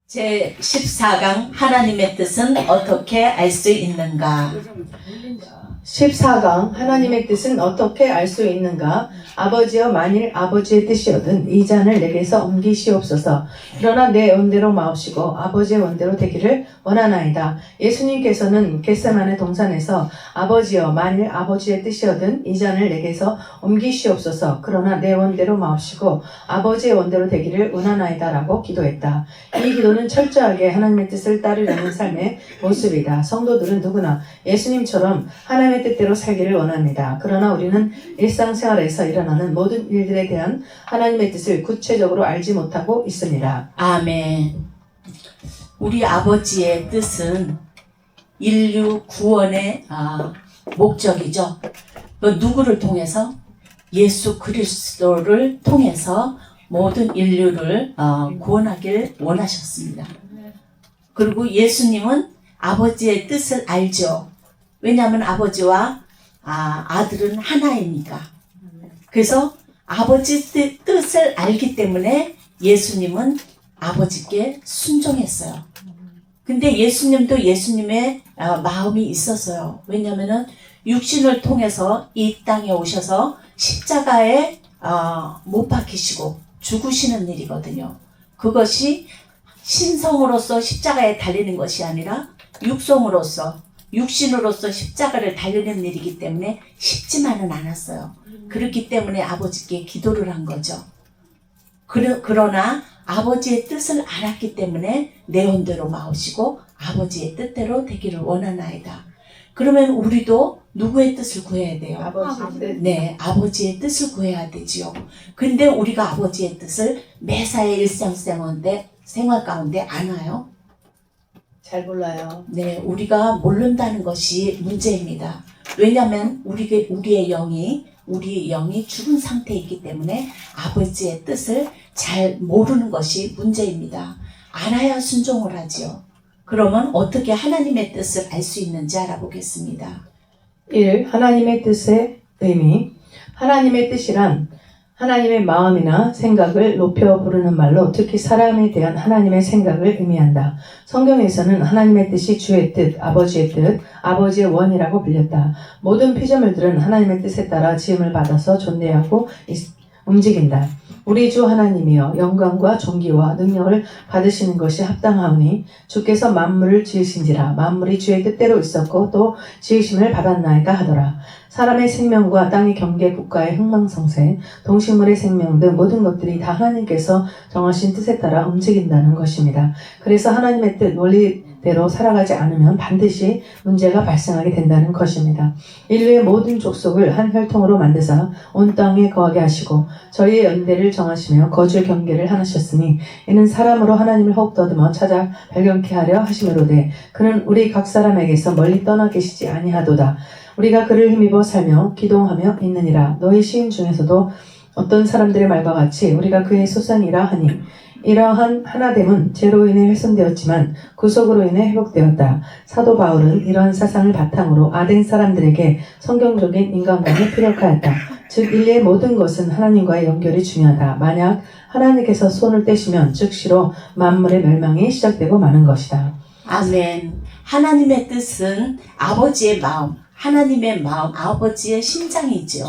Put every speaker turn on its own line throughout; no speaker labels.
제14강 하나님의 뜻은 어떻게 알 수 있는가?
14강 하나님의 뜻은 어떻게 알 수 있는가? 아버지여 만일 아버지의 뜻이거든 이 잔을 내게서 옮기시옵소서. 그러나 내 원대로 마옵시고 아버지의 원대로 되기를 원하나이다. 예수님께서는 겟세마네 동산에서 아버지여 만일 아버지의 뜻이거든 이 잔을 내게서 옮기시옵소서. 그러나 내 원대로 마옵시고 아버지의 원대로 되기를 원하나이다 라고 기도했다. 이 기도는 철저하게 하나님의 뜻을 따르려는 삶의 모습이다. 성도들은 누구나 예수님처럼 하나님의 뜻대로 살기를 원합니다. 그러나 우리는 일상생활에서 일어나는 모든 일들에 대한 하나님의 뜻을 구체적으로 알지 못하고 있습니다.
아멘. 우리 아버지의 뜻은 인류 구원의 목적이죠. 또 누구를 통해서? 예수 그리스도를 통해서 모든 인류를 구원하길 원하셨습니다. 그리고 예수님은 아버지의 뜻을 알죠. 왜냐하면 아버지와 아들은 하나이니까. 그래서 아버지 뜻을 알기 때문에 예수님은 아버지께 순종했어요. 근데 예수님도 예수님의 마음이 있었어요. 왜냐하면 육신을 통해서 이 땅에 오셔서 십자가에 못 박히시고 죽으시는 일이거든요. 그것이 신성으로서 십자가에 달리는 것이 아니라 육신으로서 십자가를 달리는 일이기 때문에 쉽지만은 않았어요. 그렇기 때문에 아버지께 기도를 한 거죠. 그러나 아버지의 뜻을 알았기 때문에 내 원대로 마오시고 아버지의 뜻대로 되기를 원하나이다. 그러면 우리도 누구의 뜻을 구해야 돼요?
아버지의 뜻.
네, 아버지의 뜻을 구해야 되지요. 근데 우리가 아버지의 뜻을 매사의 생활 가운데 아나요?
잘 몰라요.
네, 우리가 모른다는 것이 문제입니다. 왜냐하면 우리의 영이 죽은 상태에 있기 때문에 아버지의 뜻을 잘 모르는 것이 문제입니다. 알아야 순종을 하지요. 그러면 어떻게 하나님의 뜻을 알 수 있는지 알아보겠습니다.
1. 하나님의 뜻의 의미. 하나님의 뜻이란 하나님의 마음이나 생각을 높여 부르는 말로 특히 사람에 대한 하나님의 생각을 의미한다. 성경에서는 하나님의 뜻이 주의 뜻, 아버지의 뜻, 아버지의 원이라고 불렸다. 모든 피조물들은 하나님의 뜻에 따라 지음을 받아서 존재하고 움직인다. 우리 주 하나님이여 영광과 존귀와 능력을 받으시는 것이 합당하오니 주께서 만물을 지으신지라 만물이 주의 뜻대로 있었고 또 지으심을 받았나이다 하더라. 사람의 생명과 땅의 경계 국가의 흥망성쇠 동식물의 생명 등 모든 것들이 다 하나님께서 정하신 뜻에 따라 움직인다는 것입니다. 그래서 하나님의 뜻 원리대로 살아가지 않으면 반드시 문제가 발생하게 된다는 것입니다. 인류의 모든 족속을 한 혈통으로 만드사 온 땅에 거하게 하시고 저희의 연대를 정하시며 거주 경계를 하셨으니 이는 사람으로 하나님을 혹 더듬어 찾아 발견케 하려 하심이로되 그는 우리 각 사람에게서 멀리 떠나 계시지 아니하도다. 우리가 그를 힘입어 살며 기동하며 있느니라. 너희 시인 중에서도 어떤 사람들의 말과 같이 우리가 그의 소산이라 하니 이러한 하나됨은 죄로 인해 훼손되었지만 구속으로 인해 회복되었다. 사도 바울은 이러한 사상을 바탕으로 아덴 사람들에게 성경적인 인간관이 필요하였다. 즉 인류의 모든 것은 하나님과의 연결이 중요하다. 만약 하나님께서 손을 떼시면 즉시로 만물의 멸망이 시작되고 마는 것이다.
아멘. 하나님의 뜻은 아버지의 마음, 하나님의 마음, 아버지의 심장이죠.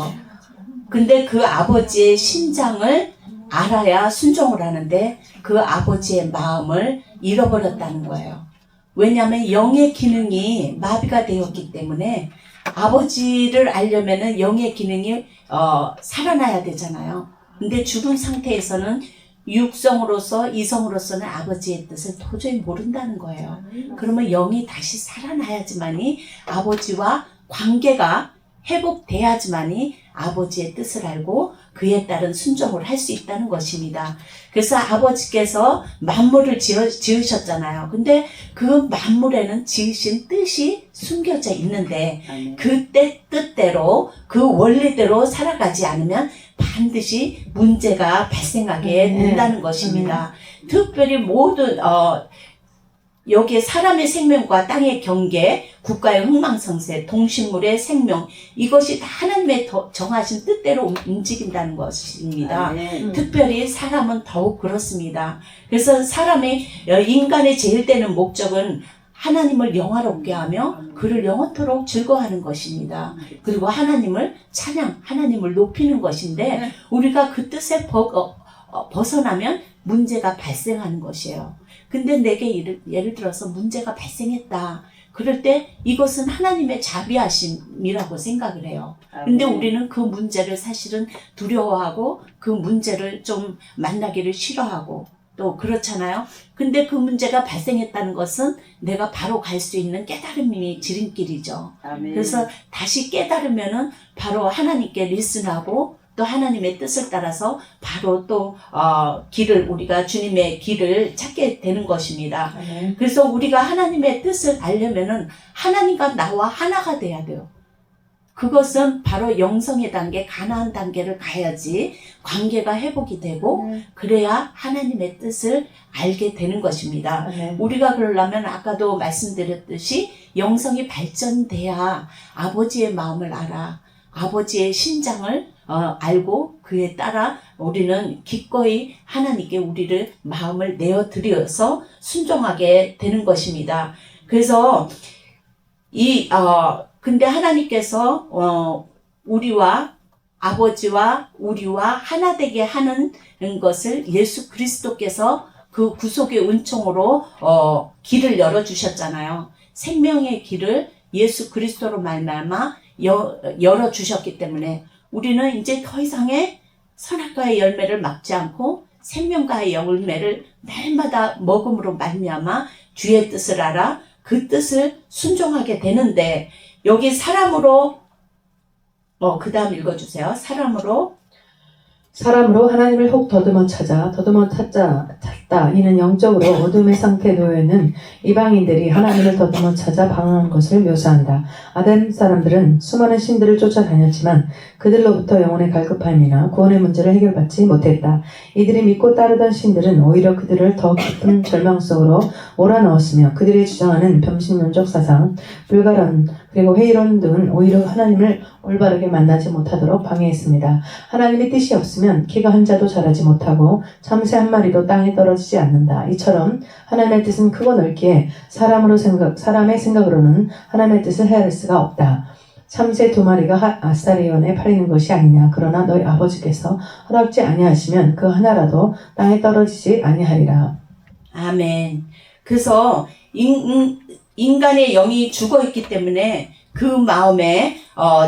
근데 그 아버지의 심장을 알아야 순종을 하는데 그 아버지의 마음을 잃어버렸다는 거예요. 왜냐하면 영의 기능이 마비가 되었기 때문에 아버지를 알려면은 영의 기능이 살아나야 되잖아요. 근데 죽은 상태에서는 육성으로서 이성으로서는 아버지의 뜻을 도저히 모른다는 거예요. 그러면 영이 다시 살아나야지만이 아버지와 관계가 회복돼야지만이 아버지의 뜻을 알고 그에 따른 순종을 할 수 있다는 것입니다. 그래서 아버지께서 만물을 지으셨잖아요. 근데 그 만물에는 지으신 뜻이 숨겨져 있는데 그때 뜻대로 그 원리대로 살아가지 않으면 반드시 문제가 발생하게 된다는 것입니다. 특별히 모든 여기에 사람의 생명과 땅의 경계, 국가의 흥망성쇠, 동식물의 생명, 이것이 다 하나님의 정하신 뜻대로 움직인다는 것입니다. 특별히 사람은 더욱 그렇습니다. 그래서 인간의 제일 되는 목적은 하나님을 영화롭게 하며 그를 영원토록 즐거워하는 것입니다. 그리고 하나님을 하나님을 높이는 것인데 우리가 그 뜻에 벗어나면 문제가 발생하는 것이에요. 근데 내게 예를 들어서 문제가 발생했다. 그럴 때 이것은 하나님의 자비하심이라고 생각을 해요. 근데 우리는 그 문제를 사실은 두려워하고 그 문제를 좀 만나기를 싫어하고 또 그렇잖아요. 근데 그 문제가 발생했다는 것은 내가 바로 갈 수 있는 깨달음이 지름길이죠. 그래서 다시 깨달으면은 바로 하나님께 리슨하고 또 하나님의 뜻을 따라서 바로 또 우리가 주님의 길을 찾게 되는 것입니다. 그래서 우리가 하나님의 뜻을 알려면은 하나님과 나와 하나가 돼야 돼요. 그것은 바로 영성의 단계, 가나안 단계를 가야지 관계가 회복이 되고 그래야 하나님의 뜻을 알게 되는 것입니다. 우리가 그러려면 아까도 말씀드렸듯이 영성이 발전돼야 아버지의 마음을 알아. 아버지의 심장을 알고 그에 따라 우리는 기꺼이 하나님께 우리를 마음을 내어드려서 순종하게 되는 것입니다. 그래서 근데 하나님께서 우리와 아버지와 우리와 하나 되게 하는 것을 예수 그리스도께서 그 구속의 은총으로 길을 열어주셨잖아요. 생명의 길을 예수 그리스도로 말미암아 열어주셨기 때문에 우리는 이제 더 이상의 선악과의 열매를 막지 않고 생명과의 열매를 날마다 먹음으로 말미암아 주의 뜻을 알아 그 뜻을 순종하게 되는데 여기 사람으로 그 다음 읽어주세요.
사람으로 하나님을 혹 더듬어 찾다. 이는 영적으로 어둠의 상태에 놓여있는 이방인들이 하나님을 더듬어 찾아 방황한 것을 묘사한다. 아덴 사람들은 수많은 신들을 쫓아다녔지만 그들로부터 영혼의 갈급함이나 구원의 문제를 해결받지 못했다. 이들이 믿고 따르던 신들은 오히려 그들을 더 깊은 절망 속으로 몰아넣었으며 그들이 주장하는 병신론적 사상, 불가론, 그리고 회의론 등은 오히려 하나님을 올바르게 만나지 못하도록 방해했습니다. 하나님의 뜻이 없으면 키가 한 자도 자라지 못하고 참새 한 마리도 땅에 떨어지지 않는다. 이처럼 하나님의 뜻은 크고 넓기에 사람의 생각으로는 하나님의 뜻을 헤아릴 수가 없다. 참새 2마리가 아사리온에 팔리는 것이 아니냐. 그러나 너희 아버지께서 허락지 아니하시면 그 하나라도 땅에 떨어지지 아니하리라.
아멘. 그래서 인간의 영이 죽어있기 때문에 그 마음에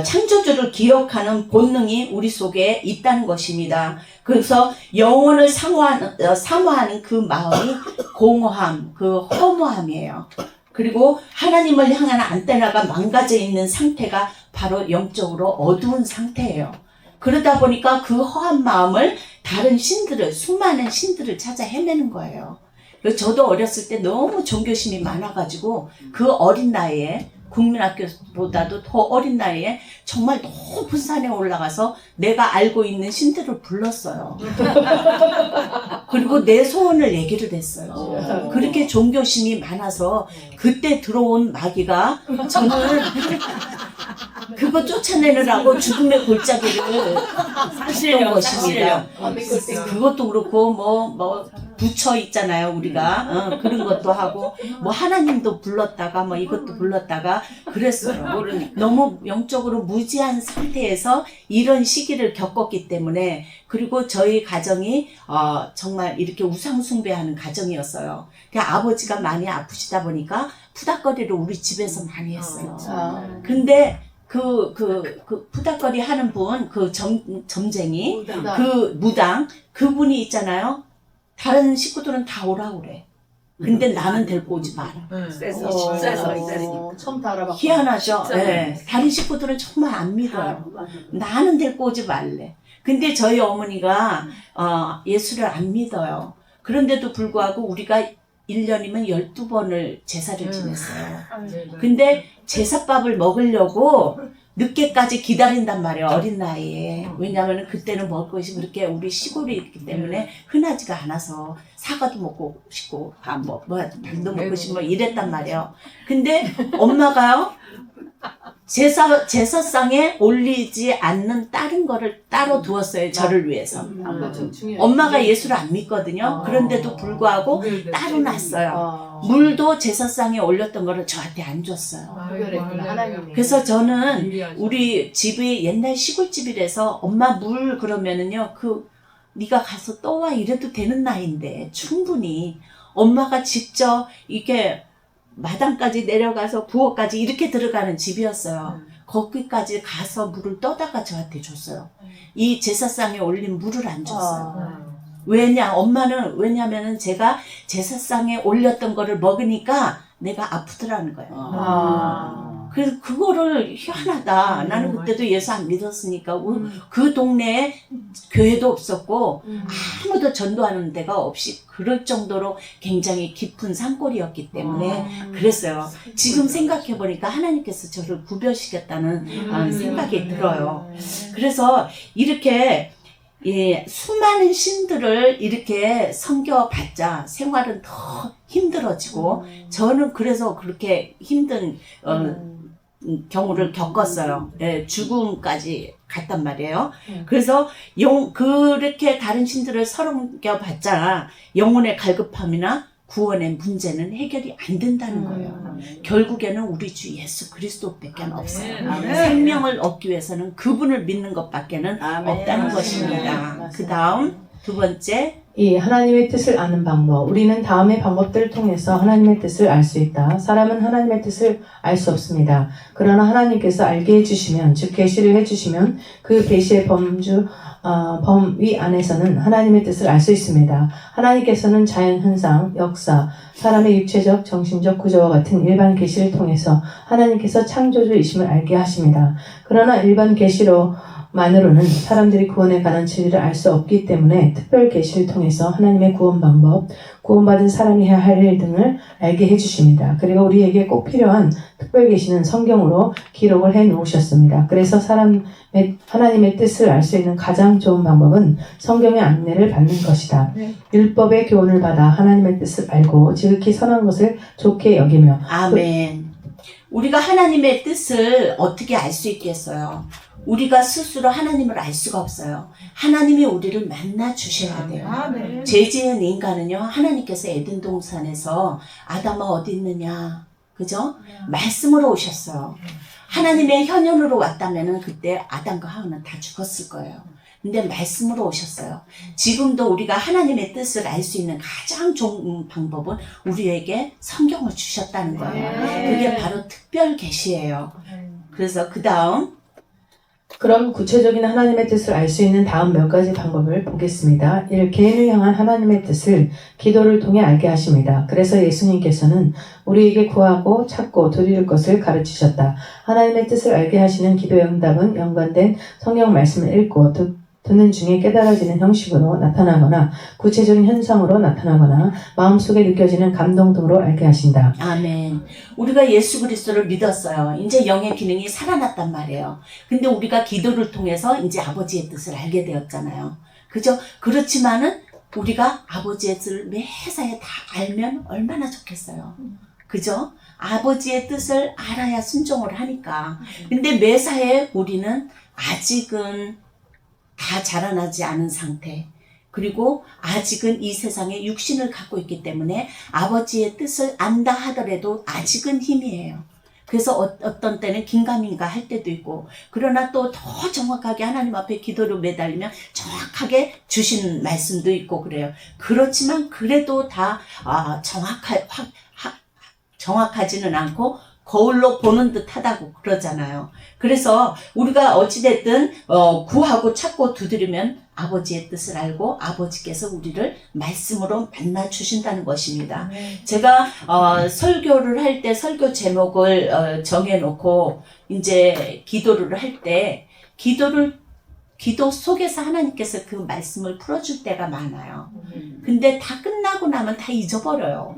창조주를 기억하는 본능이 우리 속에 있다는 것입니다. 그래서 영혼을 사모하는 그 마음이 공허함, 그 허무함이에요. 그리고 하나님을 향한 안테나가 망가져 있는 상태가 바로 영적으로 어두운 상태예요. 그러다 보니까 그 허한 마음을 다른 수많은 신들을 찾아 헤매는 거예요. 저도 어렸을 때 너무 종교심이 많아가지고 그 어린 나이에 국민학교보다도 더 어린 나이에 정말 높은 산에 올라가서 내가 알고 있는 신들을 불렀어요. 그리고 내 소원을 얘기를 했어요. 그렇게 종교심이 많아서 그때 들어온 마귀가 저는 그거 쫓아내느라고 죽음의 골짜기를 했던 것입니다. 그것도 그렇고 부처 있잖아요, 우리가. 그런 것도 하고, 하나님도 불렀다가, 이것도 불렀다가, 그랬어요. 너무 영적으로 무지한 상태에서 이런 시기를 겪었기 때문에, 그리고 저희 가정이, 정말 이렇게 우상숭배하는 가정이었어요. 그러니까 아버지가 많이 아프시다 보니까, 푸닥거리를 우리 집에서 많이 했어요. 근데, 푸닥거리 하는 분, 점쟁이, 무당, 그분이 있잖아요. 다른 식구들은 다 오라고 그래. 근데 나는 데리고 오지 마라.
처음 다 알아봤고.
희한하죠? 네. 다른 식구들은 정말 안 믿어요. 나는 데리고 오지 말래. 근데 저희 어머니가 예수를 안 믿어요. 그런데도 불구하고 우리가 1년이면 12번을 제사를 지냈어요. 근데 제사밥을 먹으려고 늦게까지 기다린단 말이에요. 어린 나이에. 왜냐하면 그때는 먹을 것이 그렇게 우리 시골이 있기 때문에 흔하지가 않아서 사과도 먹고 싶고 밥도 먹고 싶고 뭐 이랬단 말이에요. 근데 엄마가요. 제사상에 올리지 않는 다른 거를 따로 두었어요. 저를 위해서. 엄마가 예수를 안 믿거든요. 그런데도 불구하고 따로 놨어요. 물도 제사상에 올렸던 거를 저한테 안 줬어요. 그래서 저는 우리 집이 옛날 시골집이라서 엄마 물 그러면은요. 네가 가서 떠와 이래도 되는 나이인데 충분히 엄마가 직접 이렇게 마당까지 내려가서 부엌까지 이렇게 들어가는 집이었어요. 거기까지 가서 물을 떠다가 저한테 줬어요. 이 제사상에 올린 물을 안 줬어요. 왜냐면은 제가 제사상에 올렸던 거를 먹으니까 내가 아프더라는 거예요. 그래서 그거를 희한하다. 나는 그때도 예수 안 믿었으니까 그 동네에 교회도 없었고 아무도 전도하는 데가 없이 그럴 정도로 굉장히 깊은 산골이었기 때문에 그랬어요. 지금 생각해 보니까 하나님께서 저를 구별시켰다는 생각이 들어요. 그래서 이렇게 수많은 신들을 이렇게 섬겨봤자 생활은 더 힘들어지고 저는 그래서 그렇게 힘든 경우를 겪었어요. 죽음까지 갔단 말이에요. 그래서 그렇게 다른 신들을 섬겨봤자 영혼의 갈급함이나 구원의 문제는 해결이 안 된다는 거예요. 결국에는 우리 주 예수 그리스도밖에 없어요. 생명을 얻기 위해서는 그분을 믿는 것밖에는 없다는 것입니다. 그 다음 두 번째
이 하나님의 뜻을 아는 방법. 우리는 다음의 방법들을 통해서 하나님의 뜻을 알 수 있다. 사람은 하나님의 뜻을 알 수 없습니다. 그러나 하나님께서 알게 해주시면, 즉 계시를 해주시면 그 계시의 범위 안에서는 하나님의 뜻을 알 수 있습니다. 하나님께서는 자연 현상, 역사, 사람의 육체적, 정신적 구조와 같은 일반 계시를 통해서 하나님께서 창조주이심을 알게 하십니다. 그러나 일반 계시로만으로는 사람들이 구원에 관한 진리를 알 수 없기 때문에 특별 계시를 통해서 하나님의 구원 방법, 구원받은 사람이 해야 할 일 등을 알게 해주십니다. 그리고 우리에게 꼭 필요한 특별 계시는 성경으로 기록을 해 놓으셨습니다. 그래서 하나님의 뜻을 알 수 있는 가장 좋은 방법은 성경의 안내를 받는 것이다. 율법의 교훈을 받아 하나님의 뜻을 알고 지극히 선한 것을 좋게 여기며.
아멘. 우리가 하나님의 뜻을 어떻게 알 수 있겠어요? 우리가 스스로 하나님을 알 수가 없어요. 하나님이 우리를 만나 주셔야 돼요. 죄 지은 인간은요, 하나님께서 에덴 동산에서 아담아 어디 있느냐, 그죠? 말씀으로 오셨어요. 하나님의 현현으로 왔다면은 그때 아담과 하와는 다 죽었을 거예요. 근데 말씀으로 오셨어요. 지금도 우리가 하나님의 뜻을 알 수 있는 가장 좋은 방법은 우리에게 성경을 주셨다는 거예요. 그게 바로 특별 계시예요. 그래서 그 다음
그럼 구체적인 하나님의 뜻을 알 수 있는 다음 몇 가지 방법을 보겠습니다. 1. 개인을 향한 하나님의 뜻을 기도를 통해 알게 하십니다. 그래서 예수님께서는 우리에게 구하고 찾고 드릴 것을 가르치셨다. 하나님의 뜻을 알게 하시는 기도의 응답은 연관된 성경 말씀을 읽고 듣는 중에 깨달아지는 형식으로 나타나거나 구체적인 현상으로 나타나거나 마음속에 느껴지는 감동 등으로 알게 하신다.
아멘. 우리가 예수 그리스도를 믿었어요. 이제 영의 기능이 살아났단 말이에요. 근데 우리가 기도를 통해서 이제 아버지의 뜻을 알게 되었잖아요. 그죠? 그렇지만은 우리가 아버지의 뜻을 매사에 다 알면 얼마나 좋겠어요. 그죠? 아버지의 뜻을 알아야 순종을 하니까. 근데 매사에 우리는 아직은 다 자라나지 않은 상태, 그리고 아직은 이 세상에 육신을 갖고 있기 때문에 아버지의 뜻을 안다 하더라도 아직은 힘이에요. 그래서 어떤 때는 긴가민가 할 때도 있고, 그러나 또 더 정확하게 하나님 앞에 기도로 매달리면 정확하게 주신 말씀도 있고 그래요. 그렇지만 그래도 다 정확하지는 않고 거울로 보는 듯 하다고 그러잖아요. 그래서 우리가 어찌됐든 구하고 찾고 두드리면 아버지의 뜻을 알고 아버지께서 우리를 말씀으로 만나 주신다는 것입니다. 제가 설교를 할 때 설교 제목을 정해놓고 이제 기도를 할 때 기도를 기도 속에서 하나님께서 그 말씀을 풀어줄 때가 많아요. 근데 다 끝나고 나면 다 잊어버려요.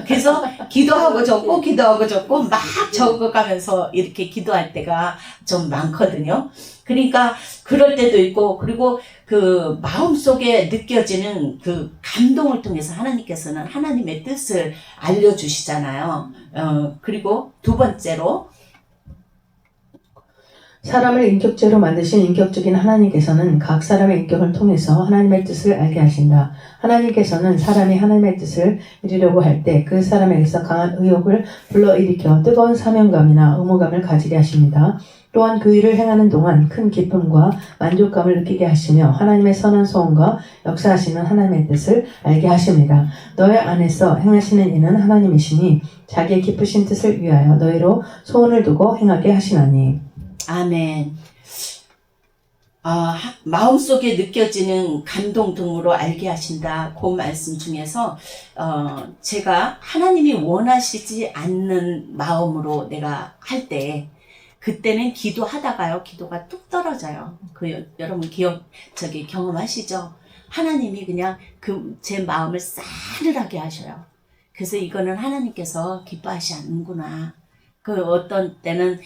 그래서 기도하고 적고 막 적어가면서 이렇게 기도할 때가 좀 많거든요. 그러니까 그럴 때도 있고, 그리고 그 마음속에 느껴지는 그 감동을 통해서 하나님께서는 하나님의 뜻을 알려주시잖아요. 그리고 두 번째로
사람을 인격체로 만드신 인격적인 하나님께서는 각 사람의 인격을 통해서 하나님의 뜻을 알게 하신다. 하나님께서는 사람이 하나님의 뜻을 이루려고 할 때 그 사람에게서 강한 의욕을 불러일으켜 뜨거운 사명감이나 의무감을 가지게 하십니다. 또한 그 일을 행하는 동안 큰 기쁨과 만족감을 느끼게 하시며 하나님의 선한 소원과 역사하시는 하나님의 뜻을 알게 하십니다. 너희 안에서 행하시는 이는 하나님이시니 자기의 기쁘신 뜻을 위하여 너희로 소원을 두고 행하게 하시나니.
아멘. 마음속에 느껴지는 감동 등으로 알게 하신다. 그 말씀 중에서 제가 하나님이 원하시지 않는 마음으로 내가 할 때 그때는 기도하다가요, 기도가 뚝 떨어져요. 여러분 경험하시죠? 하나님이 그냥 제 마음을 싸늘하게 하셔요. 그래서 이거는 하나님께서 기뻐하지 않는구나. 어떤 때는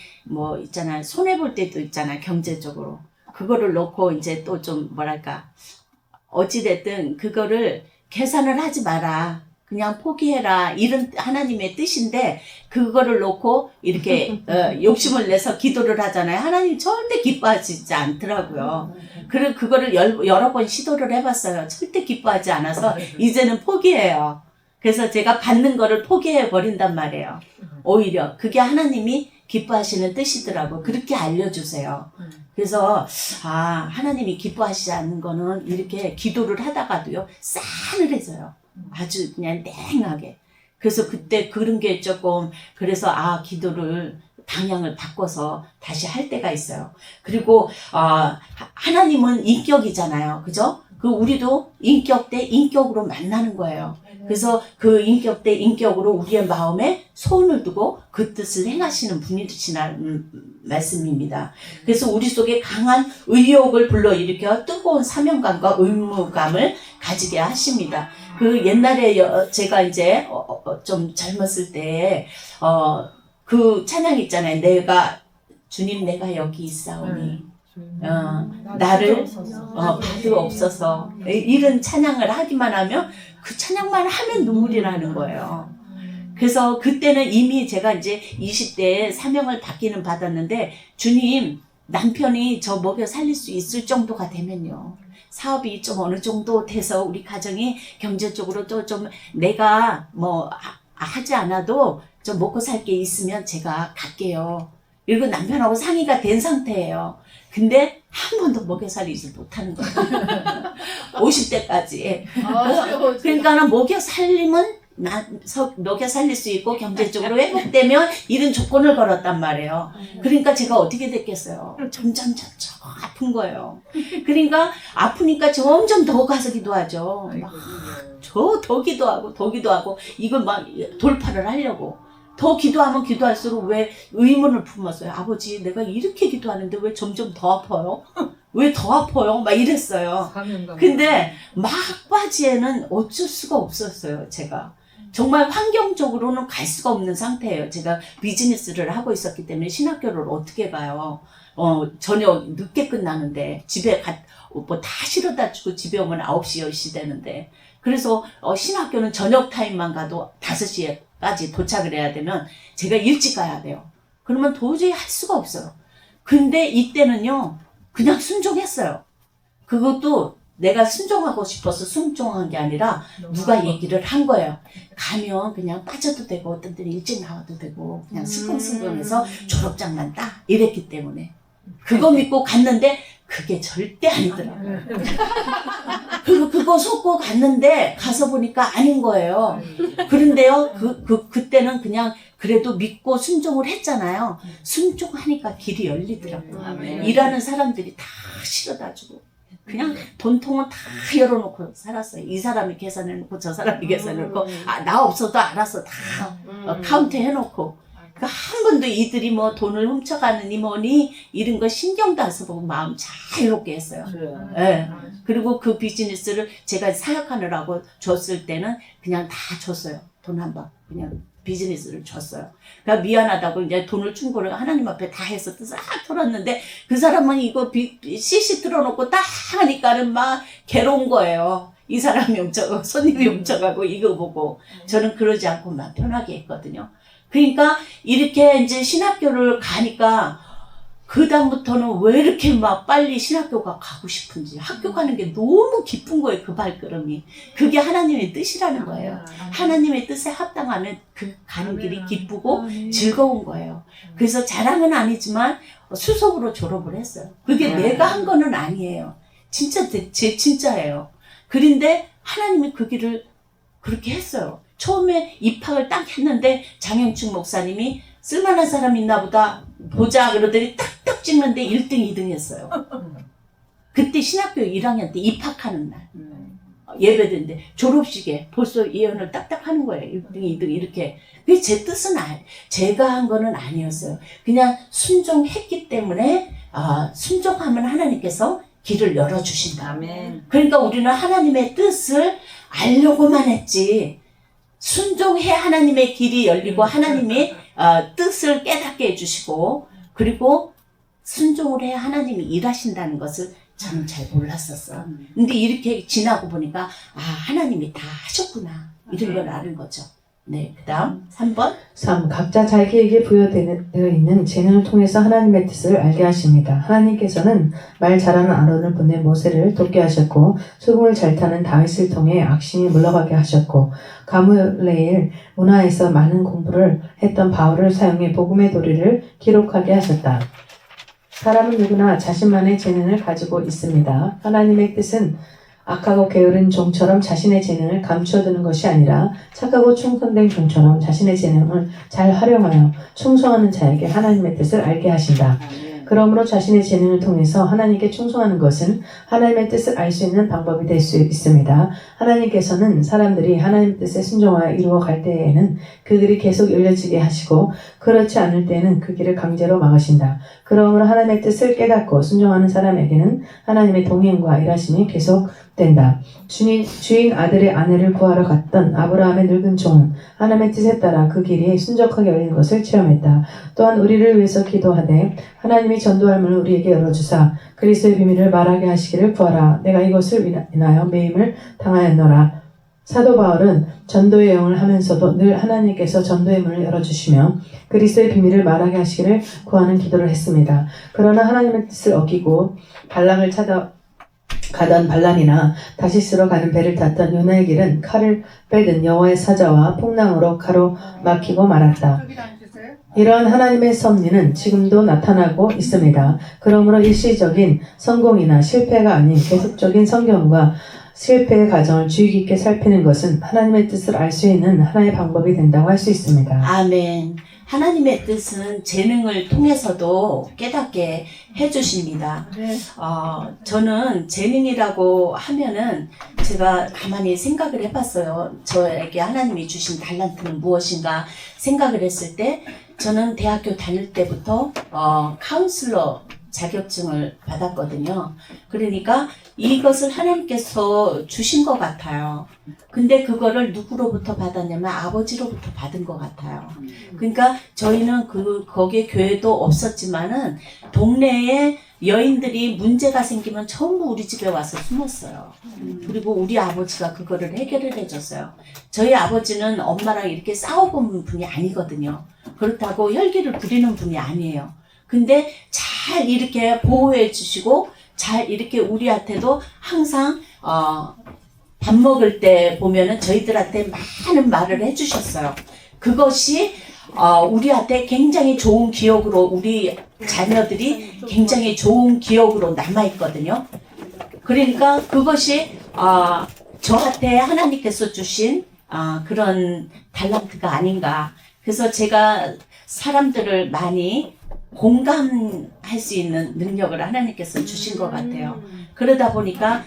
있잖아요. 손해볼 때도 있잖아요. 경제적으로. 그거를 놓고 이제 또 좀 어찌됐든 그거를 계산을 하지 마라. 그냥 포기해라. 이런 하나님의 뜻인데, 그거를 놓고 이렇게 욕심을 내서 기도를 하잖아요. 하나님 절대 기뻐하지 않더라고요. 그거를 여러 번 시도를 해봤어요. 절대 기뻐하지 않아서 이제는 포기해요. 그래서 제가 받는 거를 포기해 버린단 말이에요. 오히려 그게 하나님이 기뻐하시는 뜻이더라고. 그렇게 알려주세요. 그래서 하나님이 기뻐하시지 않는 거는 이렇게 기도를 하다가도요, 싸늘해져요. 아주 그냥 냉하게. 그래서 그때 그런 게 조금, 그래서 기도를 방향을 바꿔서 다시 할 때가 있어요. 그리고 하나님은 인격이잖아요. 그죠? 우리도 인격 대 인격으로 만나는 거예요. 그래서 그 인격 대 인격으로 우리의 마음에 소원을 두고 그 뜻을 행하시는 분이시라는 말씀입니다. 그래서 우리 속에 강한 의욕을 불러일으켜 뜨거운 사명감과 의무감을 가지게 하십니다. 옛날에 제가 이제 좀 젊었을 때 그 찬양 있잖아요. 주님 내가 여기 있사오니 나를 받으옵소서. 이런 찬양을 하기만 하면, 그 찬양만 하면 눈물이 나는 거예요. 그래서 그때는 이미 제가 이제 20대에 사명을 받았는데, 주님, 남편이 저 먹여 살릴 수 있을 정도가 되면요, 사업이 좀 어느 정도 돼서 우리 가정이 경제적으로 또 좀 내가 하지 않아도 좀 먹고 살 게 있으면 제가 갈게요. 그리고 남편하고 상의가 된 상태예요. 근데 한 번도 먹여살리지 못하는 거예요. 50대까지. 그러니까는 먹여 살릴 수 있고 경제적으로 회복되면 이런 조건을 걸었단 말이에요. 그러니까 제가 어떻게 됐겠어요? 점점 아픈 거예요. 그러니까 아프니까 점점 더 가서 기도하죠. 더 기도하고 이걸 막 돌파를 하려고. 더 기도하면 기도할수록 왜 의문을 품었어요. 아버지, 내가 이렇게 기도하는데 왜 점점 더 아파요? 왜 더 아파요? 막 이랬어요. 근데 막바지에는 어쩔 수가 없었어요, 제가. 정말 환경적으로는 갈 수가 없는 상태예요. 제가 비즈니스를 하고 있었기 때문에 신학교를 어떻게 가요? 저녁 늦게 끝나는데, 집에 다 실어다 주고 집에 오면 9시, 10시 되는데. 그래서 신학교는 저녁 타임만 가도 5시까지 도착을 해야 되면 제가 일찍 가야 돼요. 그러면 도저히 할 수가 없어요. 근데 이때는요, 그냥 순종했어요. 그것도 내가 순종하고 싶어서 순종한 게 아니라 누가 얘기를 한 거예요. 가면 그냥 빠져도 되고 어떤 때는 일찍 나와도 되고 그냥 슬렁슬렁해서 졸업장만 따 이랬기 때문에 그거 믿고 갔는데 그게 절대 아니더라고요. 그거 속고 갔는데 가서 보니까 아닌 거예요. 그런데요, 그때는 그냥 그래도 믿고 순종을 했잖아요. 순종하니까 길이 열리더라고요. 일하는 사람들이 다 실어다 주고 그냥 돈통은 다 열어놓고 살았어요. 이 사람이 계산해놓고 저 사람이 계산해놓고 나 없어도 알아서 다 카운트 해놓고. 그러니까 한 번도 이들이 뭐 돈을 훔쳐가느니 뭐니 이런 거 신경도 안 써보고 마음 자유롭게 했어요. 예. 그리고 그 비즈니스를 제가 사역하느라고 줬을 때는 그냥 다 줬어요. 돈 한 번. 그냥 비즈니스를 줬어요. 그러니까 미안하다고 이제 돈을 충고를 하나님 앞에 다 해서 싹 털었는데 그 사람은 이거 CC 틀어놓고 딱 하니까는 막 괴로운 거예요. 이 사람이 훔쳐가고 손님이 훔쳐가고 이거 보고 저는 그러지 않고 막 편하게 했거든요. 그러니까 이렇게 이제 신학교를 가니까 그 다음부터는 왜 이렇게 막 빨리 신학교가 가고 싶은지 학교 가는 게 너무 기쁜 거예요. 그 발걸음이. 그게 하나님의 뜻이라는 거예요. 하나님의 뜻에 합당하면 그 가는 길이 기쁘고 즐거운 거예요. 그래서 자랑은 아니지만 수석으로 졸업을 했어요. 그게 내가 한 거는 아니에요. 진짜 제 진짜예요. 그런데 하나님이 그 길을 그렇게 했어요. 처음에 입학을 딱 했는데 장영충 목사님이 쓸만한 사람 있나 보다 보자 그러더니 딱딱 찍는데 1등, 2등 했어요. 그때 신학교 1학년 때 입학하는 날 예배드는데 졸업식에 벌써 예언을 딱딱 하는 거예요. 1등, 2등 이렇게. 그게 제 뜻은 제가 한 거는 아니었어요. 그냥 순종했기 때문에 순종하면 하나님께서 길을 열어주신다.
아멘.
그러니까 우리는 하나님의 뜻을 알려고만 했지 순종해 하나님의 길이 열리고 하나님의 뜻을 깨닫게 해주시고 그리고 순종을 해 하나님이 일하신다는 것을 저는 잘 몰랐었어요. 근데 이렇게 지나고 보니까 하나님이 다 하셨구나 이런 걸 아는 거죠. 네, 그 다음 3번
3. 각자 자기에게 부여되어 있는 재능을 통해서 하나님의 뜻을 알게 하십니다. 하나님께서는 말 잘하는 아론을 보내 모세를 돕게 하셨고 소금을 잘 타는 다윗을 통해 악신이 물러가게 하셨고 가므레일 문화에서 많은 공부를 했던 바울을 사용해 복음의 도리를 기록하게 하셨다. 사람은 누구나 자신만의 재능을 가지고 있습니다. 하나님의 뜻은 악하고 게으른 종처럼 자신의 재능을 감춰두는 것이 아니라 착하고 충성된 종처럼 자신의 재능을 잘 활용하여 충성하는 자에게 하나님의 뜻을 알게 하신다. 그러므로 자신의 재능을 통해서 하나님께 충성하는 것은 하나님의 뜻을 알 수 있는 방법이 될 수 있습니다. 하나님께서는 사람들이 하나님의 뜻에 순종하여 이루어갈 때에는 그 길이 계속 열려지게 하시고 그렇지 않을 때에는 그 길을 강제로 막으신다. 그러므로 하나님의 뜻을 깨닫고 순종하는 사람에게는 하나님의 동행과 일하심이 계속된다. 주인 아들의 아내를 구하러 갔던 아브라함의 늙은 종은 하나님의 뜻에 따라 그 길이 순적하게 열리는 것을 체험했다. 또한 우리를 위해서 기도하되 하나님이 전도할 문을 우리에게 열어주사 그리스도의 비밀을 말하게 하시기를 구하라. 내가 이것을 인하여 매임을 당하였노라. 사도 바울은 전도의 영을 하면서도 늘 하나님께서 전도의 문을 열어주시며 그리스도의 비밀을 말하게 하시기를 구하는 기도를 했습니다. 그러나 하나님의 뜻을 어기고 발람을 가던 발람이나 다시스로 가는 배를 탔던 요나의 길은 칼을 빼든 여호와의 사자와 풍랑으로 가로막히고 말았다. 이러한 하나님의 섭리는 지금도 나타나고 있습니다. 그러므로 일시적인 성공이나 실패가 아닌 계속적인 성경과 실패의 과정을 주의 깊게 살피는 것은 하나님의 뜻을 알 수 있는 하나의 방법이 된다고 할 수 있습니다.
아멘. 하나님의 뜻은 재능을 통해서도 깨닫게 해주십니다. 저는 재능이라고 하면은 제가 가만히 생각을 해봤어요. 저에게 하나님이 주신 달란트는 무엇인가 생각을 했을 때 저는 대학교 다닐 때부터 카운슬러 자격증을 받았거든요. 그러니까 이것을 하나님께서 주신 것 같아요. 근데 그거를 누구로부터 받았냐면 아버지로부터 받은 것 같아요. 그러니까 저희는 거기에 교회도 없었지만은 동네에 여인들이 문제가 생기면 전부 우리 집에 와서 숨었어요. 그리고 우리 아버지가 그거를 해결을 해줬어요. 저희 아버지는 엄마랑 이렇게 싸워본 분이 아니거든요. 그렇다고 혈기를 부리는 분이 아니에요. 근데 잘 이렇게 보호해 주시고 잘 이렇게 우리한테도 항상 밥 먹을 때 보면은 저희들한테 많은 말을 해주셨어요. 그것이 우리한테 굉장히 좋은 기억으로 우리 자녀들이 굉장히 좋은 기억으로 남아있거든요. 그러니까 그것이 저한테 하나님께서 주신 그런 달란트가 아닌가. 그래서 제가 사람들을 많이 공감할 수 있는 능력을 하나님께서 주신 것 같아요. 그러다 보니까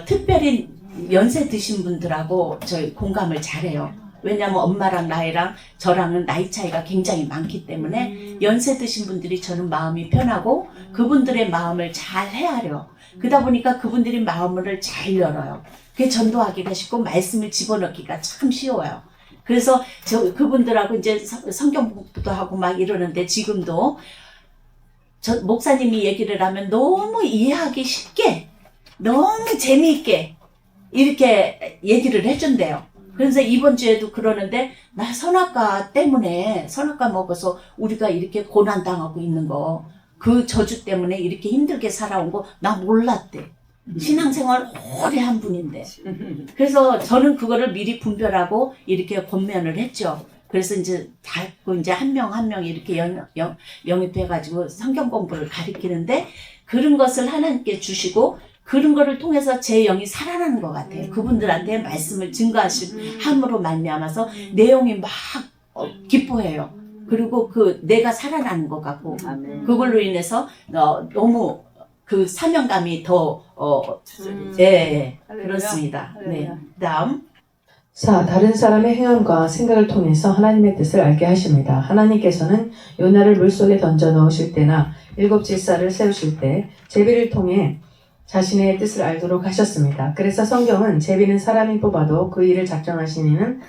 특별히 연세 드신 분들하고 저희 공감을 잘해요. 왜냐하면 엄마랑 나이랑 저랑은 나이 차이가 굉장히 많기 때문에 연세 드신 분들이 저는 마음이 편하고 그분들의 마음을 잘 헤아려. 그러다 보니까 그분들이 마음을 잘 열어요. 그게 전도하기가 쉽고 말씀을 집어넣기가 참 쉬워요. 그래서 그분들하고 이제 성경 공부도 하고 막 이러는데 지금도 목사님이 얘기를 하면 너무 이해하기 쉽게 너무 재미있게 이렇게 얘기를 해준대요. 그래서 이번 주에도 그러는데 나 선악과 때문에 선악과 먹어서 우리가 이렇게 고난당하고 있는 거 그 저주 때문에 이렇게 힘들게 살아온 거 나 몰랐대. 신앙생활 오래 한 분인데. 그래서 저는 그거를 미리 분별하고 이렇게 권면을 했죠. 그래서 이제 자꾸 이제 한 명 한 명 이렇게 영입해가지고 성경 공부를 가르치는데 그런 것을 하나님께 주시고 그런 거를 통해서 제 영이 살아나는 것 같아요. 그분들한테 말씀을 증거하심으로 말미암아서 내용이 막 기뻐해요. 그리고 내가 살아나는 것 같고 그걸로 인해서 너무 그 사명감이 더 네, 그렇습니다. 네. 그다음
4. 다른 사람의 행함과 생각을 통해서 하나님의 뜻을 알게 하십니다. 하나님께서는 요나를 물속에 던져 넣으실 때나 7 질사를 세우실 때 제비를 통해 자신의 뜻을 알도록 하셨습니다. 그래서 성경은 제비는 사람이 뽑아도 그 일을 작정하신 이는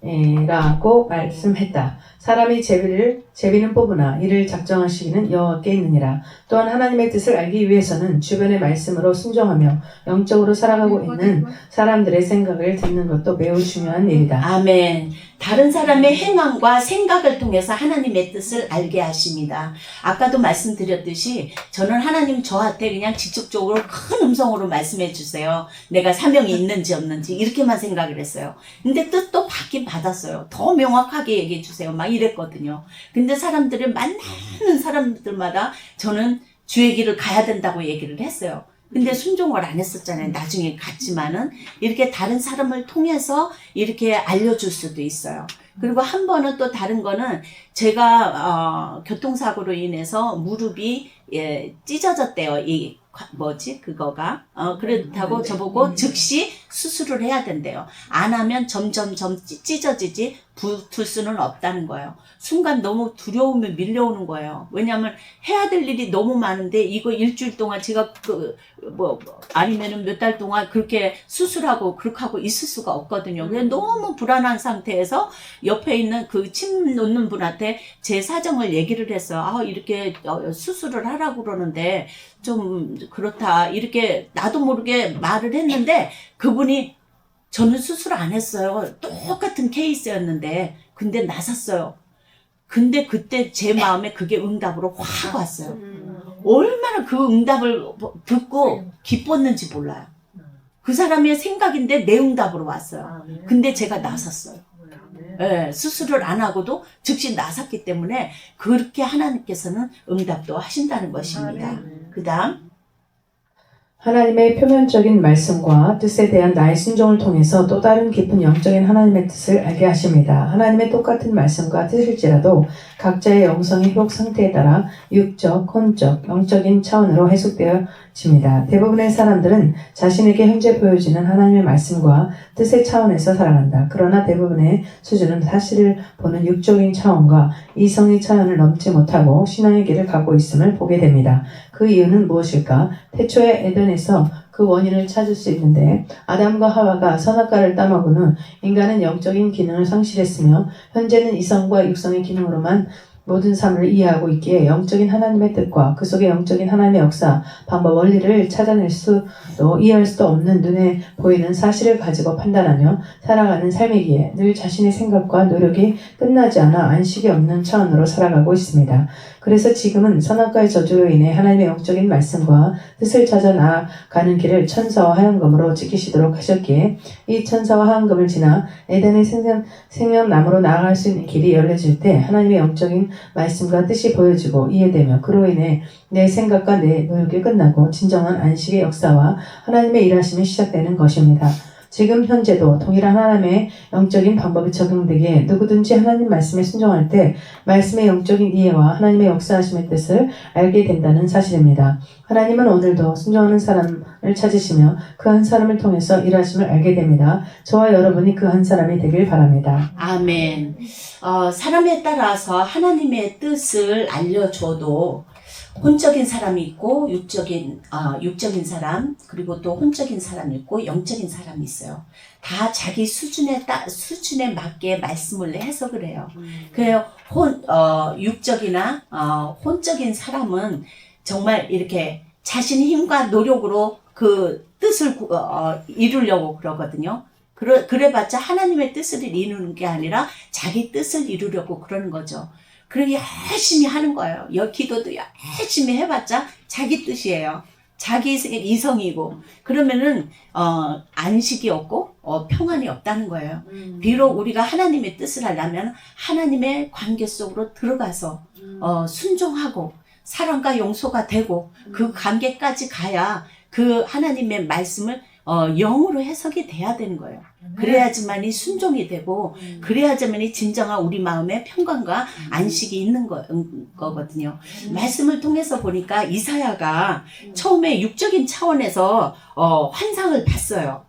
하나님이시라고 말씀했다. 사람이 제비는 뽑으나 이를 작정하시기는 여호와께 있느니라. 또한 하나님의 뜻을 알기 위해서는 주변의 말씀으로 순종하며 영적으로 살아가고 있는 사람들의 생각을 듣는 것도 매우 중요한 일이다.
아멘. 다른 사람의 행함과 생각을 통해서 하나님의 뜻을 알게 하십니다. 아까도 말씀드렸듯이 저는 하나님 저한테 그냥 직접적으로 큰 음성으로 말씀해 주세요. 내가 사명이 있는지 없는지 이렇게만 생각을 했어요. 근데 뜻도 받긴 받았어요. 더 명확하게 얘기해 주세요. 막 이랬거든요. 근데 사람들을 만나는 사람들마다 저는 주의 길을 가야 된다고 얘기를 했어요. 근데 순종을 안 했었잖아요. 나중에 갔지만은 이렇게 다른 사람을 통해서 이렇게 알려줄 수도 있어요. 그리고 한 번은 또 다른 거는 제가 교통사고로 인해서 무릎이 찢어졌대요. 그거가 그렇다고 저보고 즉시 수술을 해야 된대요. 안 하면 점점점 찢어지지 붙을 수는 없다는 거예요. 순간 너무 두려움이 밀려오는 거예요. 왜냐하면 해야 될 일이 너무 많은데 이거 일주일 동안 제가 아니면은 몇 달 동안 그렇게 수술하고 그렇게 하고 있을 수가 없거든요. 그래서 너무 불안한 상태에서 옆에 있는 그 침 놓는 분한테 제 사정을 얘기를 했어요. 이렇게 수술을 하라고 그러는데 좀 그렇다 이렇게 나도 모르게 말을 했는데 그분이 저는 수술 안 했어요. 똑같은 케이스였는데 근데 나섰어요. 근데 그때 제 마음에 그게 응답으로 확 왔어요. 얼마나 그 응답을 듣고 기뻤는지 몰라요. 그 사람의 생각인데 내 응답으로 왔어요. 근데 제가 나섰어요. 네, 수술을 안 하고도 즉시 나섰기 때문에 그렇게 하나님께서는 응답도 하신다는 것입니다. 그 다음
하나님의 표면적인 말씀과 뜻에 대한 나의 순종을 통해서 또 다른 깊은 영적인 하나님의 뜻을 알게 하십니다. 하나님의 똑같은 말씀과 뜻일지라도 각자의 영성의 회복 상태에 따라 육적, 혼적, 영적인 차원으로 해석되어집니다. 대부분의 사람들은 자신에게 현재 보여지는 하나님의 말씀과 뜻의 차원에서 살아간다. 그러나 대부분의 수준은 사실을 보는 육적인 차원과 이성의 차원을 넘지 못하고 신앙의 길을 가고 있음을 보게 됩니다. 그 이유는 무엇일까? 태초에 에덴에서 그 원인을 찾을 수 있는데 아담과 하와가 선악과를 따먹은 후 인간은 영적인 기능을 상실했으며 현재는 이성과 육성의 기능으로만 모든 삶을 이해하고 있기에 영적인 하나님의 뜻과 그 속에 영적인 하나님의 역사, 방법, 원리를 찾아낼 수도 이해할 수도 없는 눈에 보이는 사실을 가지고 판단하며 살아가는 삶이기에 늘 자신의 생각과 노력이 끝나지 않아 안식이 없는 차원으로 살아가고 있습니다. 그래서 지금은 선악과의 저주로 인해 하나님의 영적인 말씀과 뜻을 찾아 나아가는 길을 천사와 하얀검으로 지키시도록 하셨기에 이 천사와 하얀검을 지나 에덴의 생명나무로 나아갈 수 있는 길이 열려질 때 하나님의 영적인 말씀과 뜻이 보여지고 이해되며 그로 인해 내 생각과 내 노력이 끝나고 진정한 안식의 역사와 하나님의 일하심이 시작되는 것입니다. 지금 현재도 동일한 하나님의 영적인 방법이 적용되기에 누구든지 하나님 말씀에 순종할 때 말씀의 영적인 이해와 하나님의 역사하심의 뜻을 알게 된다는 사실입니다. 하나님은 오늘도 순종하는 사람을 찾으시며 그 한 사람을 통해서 일하심을 알게 됩니다. 저와 여러분이 그 한 사람이 되길 바랍니다.
아멘. 사람에 따라서 하나님의 뜻을 알려줘도 혼적인 사람이 있고 육적인 사람, 그리고 또 혼적인 사람이 있고 영적인 사람이 있어요. 다 자기 수준에 맞게 말씀을 해석을 해요. 그래요. 육적이나 혼적인 사람은 정말 이렇게 자신의 힘과 노력으로 그 뜻을 이루려고 그러거든요. 그래봤자 하나님의 뜻을 이루는 게 아니라 자기 뜻을 이루려고 그러는 거죠. 그러게 열심히 하는 거예요. 기도도 열심히 해봤자 자기 뜻이에요. 자기 이성이고, 그러면은 안식이 없고 평안이 없다는 거예요. 비록 우리가 하나님의 뜻을 하려면 하나님의 관계 속으로 들어가서 순종하고 사랑과 용서가 되고 그 관계까지 가야 그 하나님의 말씀을 영으로 해석이 돼야 되는 거예요. 그래야지만이 순종이 되고, 그래야지만이 진정한 우리 마음의 평강과 안식이 있는 거거든요. 말씀을 통해서 보니까 이사야가 처음에 육적인 차원에서 환상을 봤어요.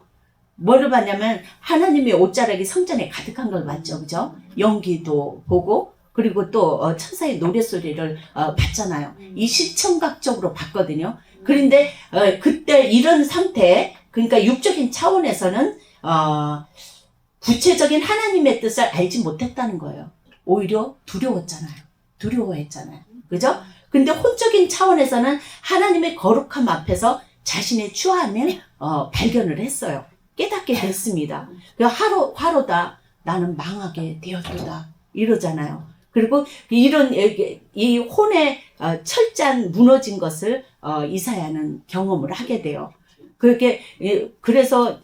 뭐를 봤냐면 하나님의 옷자락이 성전에 가득한 걸 봤죠. 그죠? 연기도 보고, 그리고 또 천사의 노랫소리를 봤잖아요. 이 시청각적으로 봤거든요. 그런데 그때 이런 상태, 그러니까 육적인 차원에서는 구체적인 하나님의 뜻을 알지 못했다는 거예요. 오히려 두려워했잖아요. 그죠? 근데 혼적인 차원에서는 하나님의 거룩함 앞에서 자신의 추함을 발견을 했어요. 깨닫게 됐습니다. 화로다 나는 망하게 되었도다 이러잖아요. 그리고 이 혼의 철장 무너진 것을 이사야는 경험을 하게 돼요. 그래서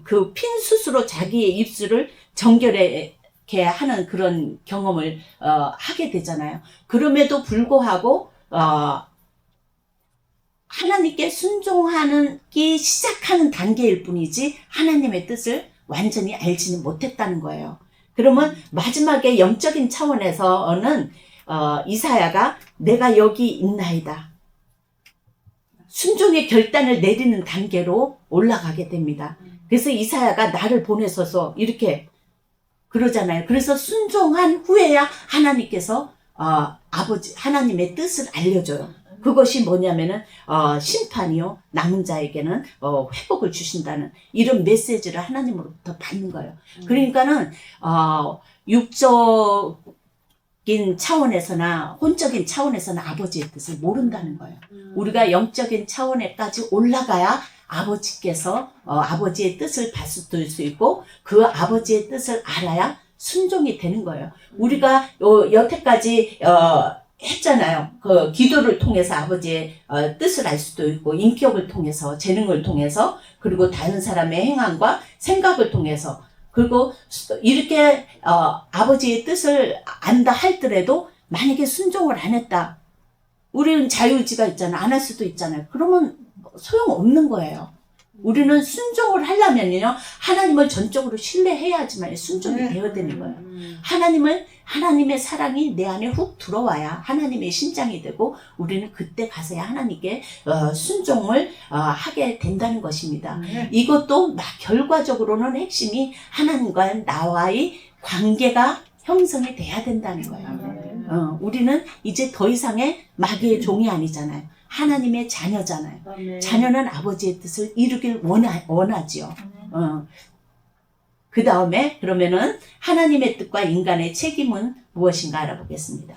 그 핀 숯으로 자기의 입술을 정결하게 하는 그런 경험을 하게 되잖아요. 그럼에도 불구하고 하나님께 순종하기 시작하는 단계일 뿐이지 하나님의 뜻을 완전히 알지는 못했다는 거예요. 그러면 마지막에 영적인 차원에서는 이사야가 내가 여기 있나이다. 순종의 결단을 내리는 단계로 올라가게 됩니다. 그래서 이사야가 나를 보내셔서 이렇게 그러잖아요. 그래서 순종한 후에야 하나님께서 하나님의 뜻을 알려줘요. 그것이 뭐냐면은 심판이요, 남은 자에게는 회복을 주신다는 이런 메시지를 하나님으로부터 받는 거예요. 그러니까는 육적인 차원에서나 혼적인 차원에서는 아버지의 뜻을 모른다는 거예요. 우리가 영적인 차원에까지 올라가야 아버지께서 아버지의 뜻을 받을 수 있고 그 아버지의 뜻을 알아야 순종이 되는 거예요. 우리가 여태까지 했잖아요. 그 기도를 통해서 아버지의 뜻을 알 수도 있고, 인격을 통해서, 재능을 통해서, 그리고 다른 사람의 행함과 생각을 통해서, 그리고 이렇게 아버지의 뜻을 안다 할더라도 만약에 순종을 안 했다, 우리는 자유의지가 있잖아요. 안 할 수도 있잖아요. 그러면 소용없는 거예요. 우리는 순종을 하려면요, 하나님을 전적으로 신뢰해야지만 순종이 되어야 되는 거예요. 하나님의 사랑이 내 안에 훅 들어와야 하나님의 심장이 되고, 우리는 그때 가서야 하나님께 순종을 하게 된다는 것입니다. 이것도 결과적으로는 핵심이 하나님과 나와의 관계가 형성이 돼야 된다는 거예요. 우리는 이제 더 이상의 마귀의 종이 아니잖아요. 하나님의 자녀잖아요. 자녀는 아버지의 뜻을 이루길 원하지요. 그 다음에 그러면은 하나님의 뜻과 인간의 책임은 무엇인가 알아보겠습니다.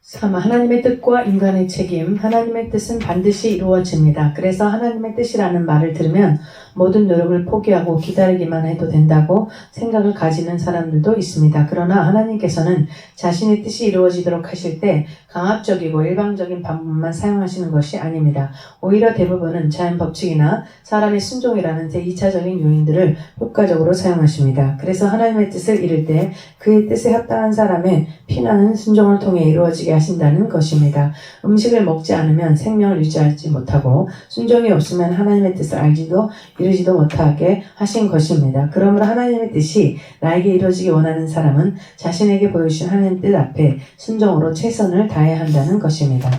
3. 하나님의 뜻과 인간의 책임. 하나님의 뜻은 반드시 이루어집니다. 그래서 하나님의 뜻이라는 말을 들으면 모든 노력을 포기하고 기다리기만 해도 된다고 생각을 가지는 사람들도 있습니다. 그러나 하나님께서는 자신의 뜻이 이루어지도록 하실 때 강압적이고 일방적인 방법만 사용하시는 것이 아닙니다. 오히려 대부분은 자연 법칙이나 사람의 순종이라는 제2차적인 요인들을 효과적으로 사용하십니다. 그래서 하나님의 뜻을 이룰 때 그의 뜻에 합당한 사람의 피나는 순종을 통해 이루어지게 하신다는 것입니다. 음식을 먹지 않으면 생명을 유지하지 못하고, 순종이 없으면 하나님의 뜻을 알지도 이루지도 못하게 하신 것입니다. 그러므로 하나님의 뜻이 나에게 이루어지기 원하는 사람은 자신에게 보여주신 하나님 뜻 앞에 순종으로 최선을 다해야 한다는 것입니다.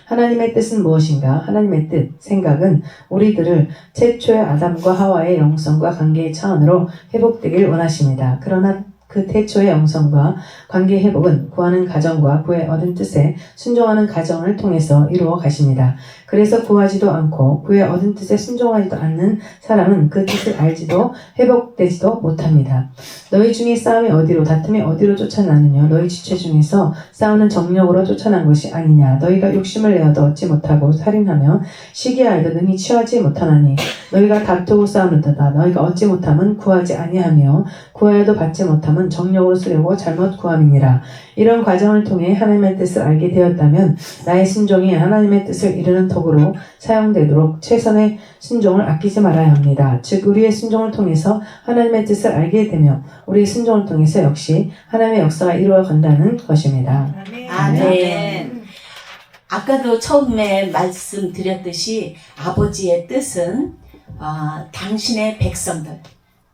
하나님의 뜻은 무엇인가? 하나님의 뜻, 생각은 우리들을 최초의 아담과 하와의 영성과 관계의 차원으로 회복되길 원하십니다. 그러나 그 태초의 영성과 관계 회복은 구하는 가정과 구해 얻은 뜻에 순종하는 가정을 통해서 이루어 가십니다. 그래서 구하지도 않고 구해 얻은 뜻에 순종하지도 않는 사람은 그 뜻을 알지도 회복되지도 못합니다. 너희 중에 싸움이 어디로 다툼이 어디로 쫓아나느냐? 너희 지체 중에서 싸우는 정력으로 쫓아난 것이 아니냐? 너희가 욕심을 내어도 얻지 못하고 살인하며 시기하여도 능히 취하지 못하나니 너희가 다투고 싸우는도다. 너희가 얻지 못함은 구하지 아니하며 구하여도 받지 못함은 정력으로 쓰려고 잘못 구함이니라. 이런 과정을 통해 하나님의 뜻을 알게 되었다면 나의 순종이 하나님의 뜻을 이루는 도구로 사용되도록 최선의 순종을 아끼지 말아야 합니다. 즉 우리의 순종을 통해서 하나님의 뜻을 알게 되며 우리의 순종을 통해서 역시 하나님의 역사가 이루어간다는 것입니다.
아멘. 아까도 처음에 말씀드렸듯이 아버지의 뜻은 당신의 백성들,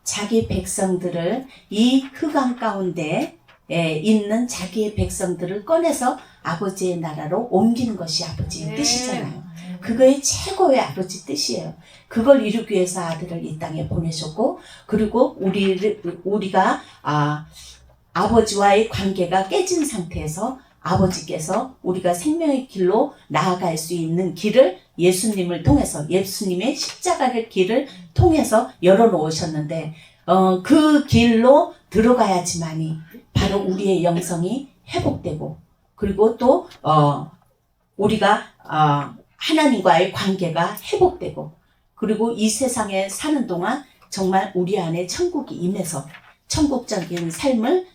자기 백성들을 이 흑암 가운데 있는 자기의 백성들을 꺼내서 아버지의 나라로 옮기는 것이 아버지의 뜻이잖아요. 그거의 최고의 아버지 뜻이에요. 그걸 이루기 위해서 아들을 이 땅에 보내셨고, 그리고 우리가 아버지와의 관계가 깨진 상태에서 아버지께서 우리가 생명의 길로 나아갈 수 있는 길을 예수님을 통해서, 예수님의 십자가의 길을 통해서 열어놓으셨는데, 그 길로 들어가야지만이 바로 우리의 영성이 회복되고, 그리고 또 우리가 하나님과의 관계가 회복되고, 그리고 이 세상에 사는 동안 정말 우리 안에 천국이 임해서 천국적인 삶을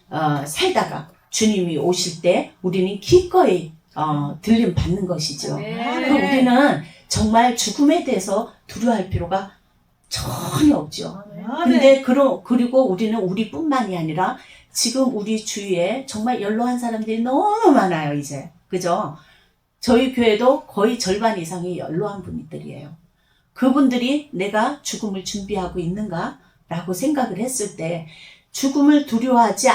살다가 주님이 오실 때 우리는 기꺼이 들림 받는 것이죠. 그리고 우리는 정말 죽음에 대해서 두려워할 필요가 전혀 없죠. 근데 그리고 우리는 우리뿐만이 아니라 지금 우리 주위에 정말 연로한 사람들이 너무 많아요, 이제. 그죠? 저희 교회도 거의 절반 이상이 연로한 분들이에요. 그분들이 내가 죽음을 준비하고 있는가? 라고 생각을 했을 때 죽음을 두려워하지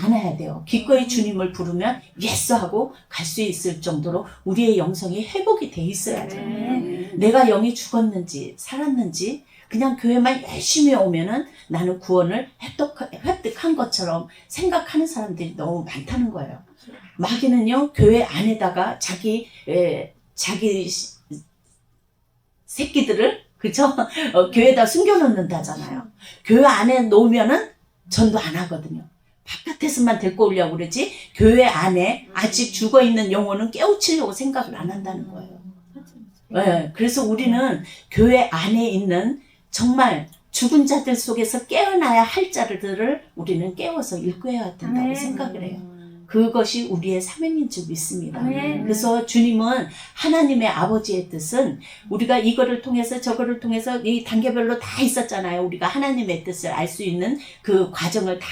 않아야 돼요. 기꺼이 주님을 부르면 예스 하고 갈 수 있을 정도로 우리의 영성이 회복이 돼 있어야 돼요. 내가 영이 죽었는지 살았는지 그냥 교회만 열심히 오면은 나는 구원을 획득한 것처럼 생각하는 사람들이 너무 많다는 거예요. 마귀는요, 교회 안에다가 자기 새끼들을, 그죠? 교회에다 숨겨놓는다잖아요. 교회 안에 놓으면은 전도 안 하거든요. 바깥에서만 데리고 오려고 그러지, 교회 안에 아직 죽어있는 영혼은 깨우치려고 생각을 안 한다는 거예요. 네, 그래서 우리는 교회 안에 있는 정말 죽은 자들 속에서 깨어나야 할 자들을 우리는 깨워서 일구해야 된다고 생각을 해요. 그것이 우리의 사명인 줄 믿습니다. 그래서 주님은 하나님의 아버지의 뜻은 우리가 이거를 통해서 저거를 통해서 이 단계별로 다 있었잖아요. 우리가 하나님의 뜻을 알 수 있는 그 과정을 다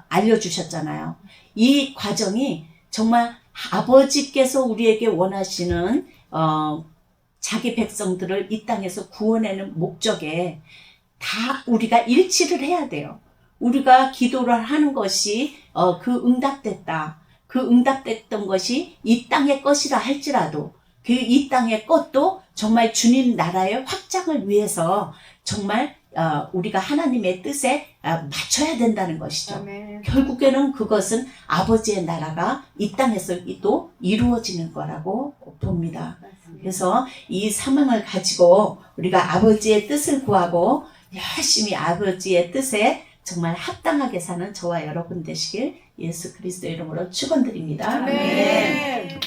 알려주셨잖아요. 이 과정이 정말 아버지께서 우리에게 원하시는 자기 백성들을 이 땅에서 구원하는 목적에 다 우리가 일치를 해야 돼요. 우리가 기도를 하는 것이 그 응답됐다. 그 응답됐던 것이 이 땅의 것이라 할지라도 그 이 땅의 것도 정말 주님 나라의 확장을 위해서 정말 우리가 하나님의 뜻에 맞춰야 된다는 것이죠. 아멘. 결국에는 그것은 아버지의 나라가 이 땅에서 또 이루어지는 거라고 봅니다. 그래서 이 사명을 가지고 우리가 아버지의 뜻을 구하고 열심히 아버지의 뜻에 정말 합당하게 사는 저와 여러분 되시길 예수 그리스도 이름으로 축원드립니다. 아멘.